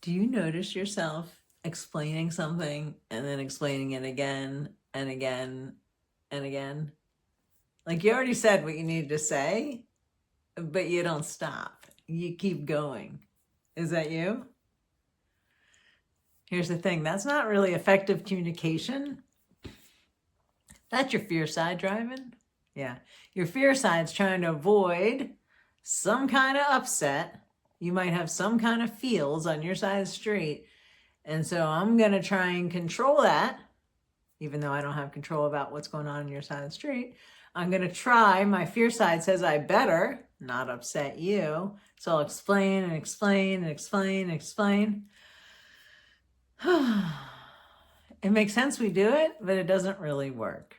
Do you notice yourself explaining something and then explaining it again and again and again? Like you already said what you needed to say, but you don't stop. You keep going. Is that you? Here's the thing, that's not really effective communication. That's your fear side driving. Yeah. Your fear side's trying to avoid some kind of upset. You might have some kind of feels on your side of the street. And so I'm going to try and control that, even though I don't have control about what's going on your side of the street. I'm going to try. My fear side says I better not upset you. So I'll explain and explain and explain and explain. It makes sense we do it, but it doesn't really work.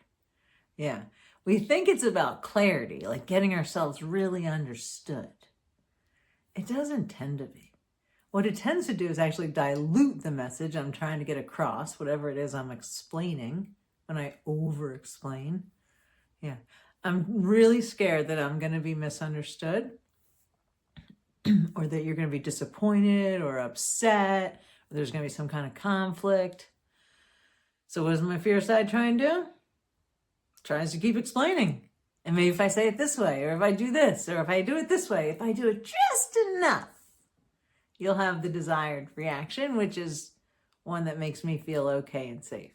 Yeah. We think it's about clarity, like getting ourselves really understood. It doesn't tend to be. What it tends to do is actually dilute the message I'm trying to get across, whatever it is I'm explaining, when I over-explain. Yeah. I'm really scared that I'm going to be misunderstood or that you're going to be disappointed or upset, or there's going to be some kind of conflict. So what does my fear side try and do? Tries to keep explaining. And maybe if I say it this way, or if I do this, or if I do it this way, if I do it just enough, you'll have the desired reaction, which is one that makes me feel okay and safe.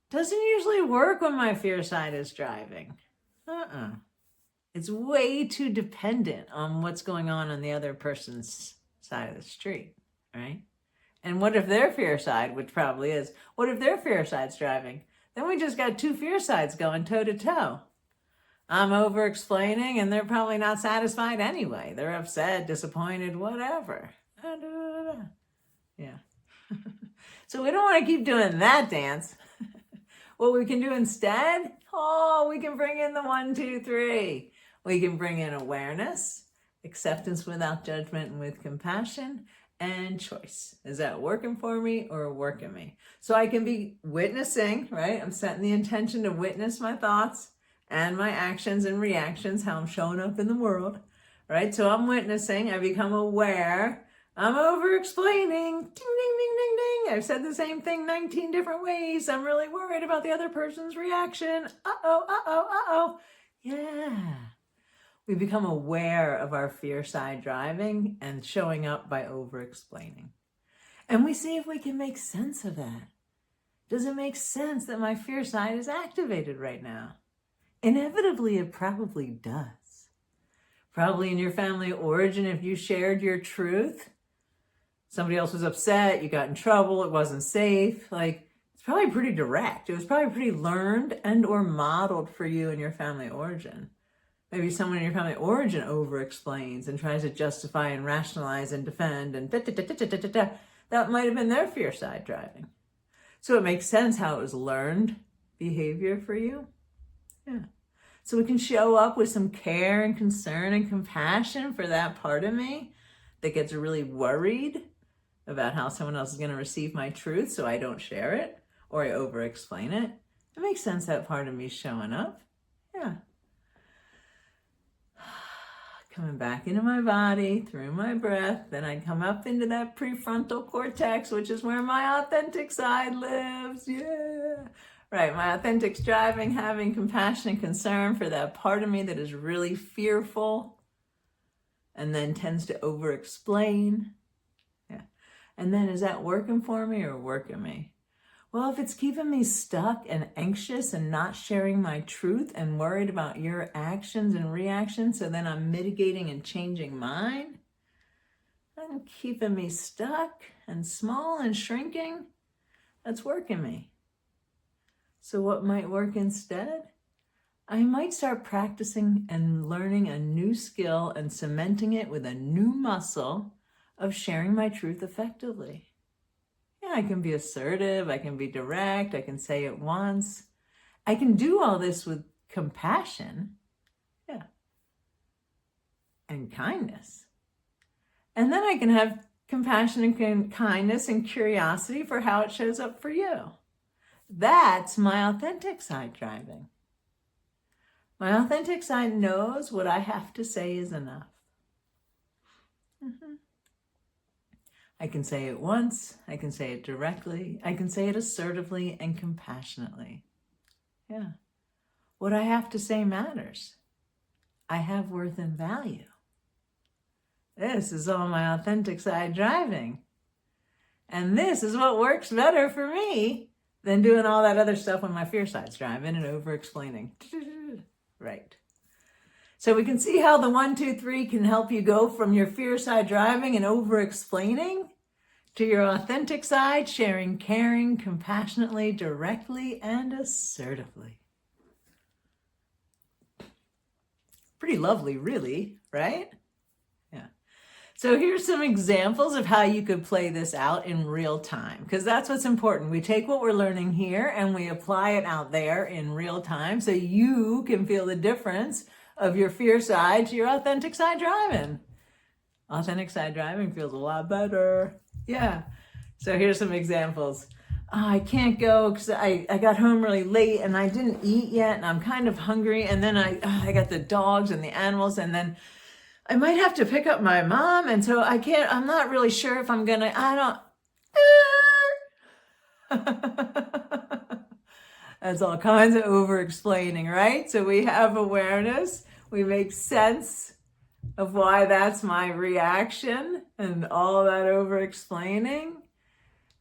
Doesn't usually work when my fear side is driving. It's way too dependent on what's going on the other person's side of the street, right? And what if their fear side, which probably is, what if their fear side's driving? Then we just got two fear sides going toe to toe. I'm over explaining and they're probably not satisfied anyway. They're upset, disappointed, whatever. Yeah. So we don't want to keep doing that dance. What we can do instead, we can bring in the 1, 2, 3. We can bring in awareness, acceptance without judgment and with compassion, and choice. Is that working for me or working me? So I can be witnessing, right? I'm setting the intention to witness my thoughts and my actions and reactions, how I'm showing up in the world, right? So I'm witnessing, I become aware, I'm over explaining, ding, ding, ding, ding, ding. I've said the same thing 19 different ways. I'm really worried about the other person's reaction. Yeah. We become aware of our fear side driving and showing up by over-explaining. And we see if we can make sense of that. Does it make sense that my fear side is activated right now? Inevitably, it probably does. Probably in your family of origin, if you shared your truth, somebody else was upset, you got in trouble, it wasn't safe, it's probably pretty direct. It was probably pretty learned and or modeled for you in your family of origin. Maybe someone in your family origin over-explains and tries to justify and rationalize and defend and that might have been their fear side driving. So it makes sense how it was learned behavior for you. Yeah. So we can show up with some care and concern and compassion for that part of me that gets really worried about how someone else is going to receive my truth so I don't share it or I over-explain it. It makes sense that part of me showing up. Yeah. Coming back into my body through my breath. Then I come up into that prefrontal cortex, which is where my authentic side lives. Yeah. Right. My authentic's driving, having compassion and concern for that part of me that is really fearful and then tends to over-explain. Yeah. And then is that working for me or working me? Well, if it's keeping me stuck and anxious and not sharing my truth and worried about your actions and reactions, so then I'm mitigating and changing mine, and keeping me stuck and small and shrinking, that's working me. So what might work instead? I might start practicing and learning a new skill and cementing it with a new muscle of sharing my truth effectively. I can be assertive, I can be direct, I can say it once. I can do all this with compassion, and kindness. And then I can have compassion and kindness and curiosity for how it shows up for you. That's my authentic side driving. My authentic side knows what I have to say is enough. I can say it once, I can say it directly, I can say it assertively and compassionately. Yeah. What I have to say matters. I have worth and value. This is all my authentic side driving. And this is what works better for me than doing all that other stuff when my fear side's driving and over-explaining. Right. So we can see how the 1, 2, 3 can help you go from your fear side driving and over-explaining to your authentic side, sharing, caring, compassionately, directly, and assertively. Pretty lovely, really, right? Yeah. So here's some examples of how you could play this out in real time, because that's what's important. We take what we're learning here and we apply it out there in real time so you can feel the difference of your fear side to your authentic side driving. Authentic side driving feels a lot better. Yeah. So here's some examples. Oh, I can't go because I got home really late and I didn't eat yet and I'm kind of hungry. And then I got the dogs and the animals, and then I might have to pick up my mom. And so I'm not really sure if I'm gonna, That's all kinds of over-explaining, right? So we have awareness. We make sense of why that's my reaction and all that over-explaining.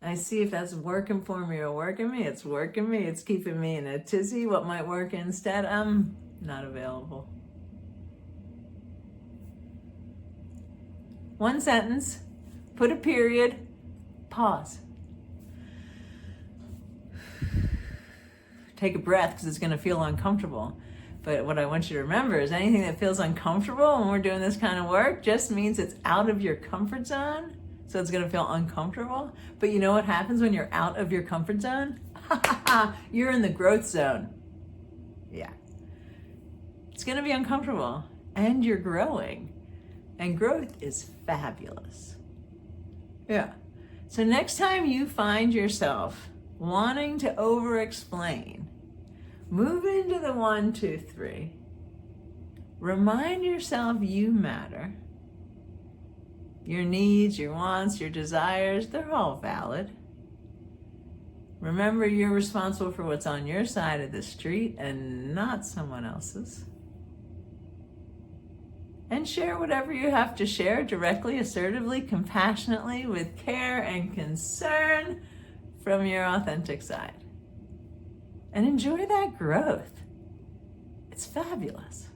I see if that's working for me or working me. It's working me. It's keeping me in a tizzy. What might work instead? I'm not available. One sentence, put a period, pause. Take a breath because it's going to feel uncomfortable. But what I want you to remember is anything that feels uncomfortable when we're doing this kind of work just means it's out of your comfort zone. So it's going to feel uncomfortable. But you know what happens when you're out of your comfort zone? You're in the growth zone. Yeah. It's going to be uncomfortable and you're growing. And growth is fabulous. Yeah. So next time you find yourself wanting to over-explain, move into the 1, 2, 3. Remind yourself you matter. Your needs, your wants, your desires, they're all valid. Remember, you're responsible for what's on your side of the street and not someone else's. And share whatever you have to share directly, assertively, compassionately, with care and concern from your authentic side. And enjoy that growth. It's fabulous.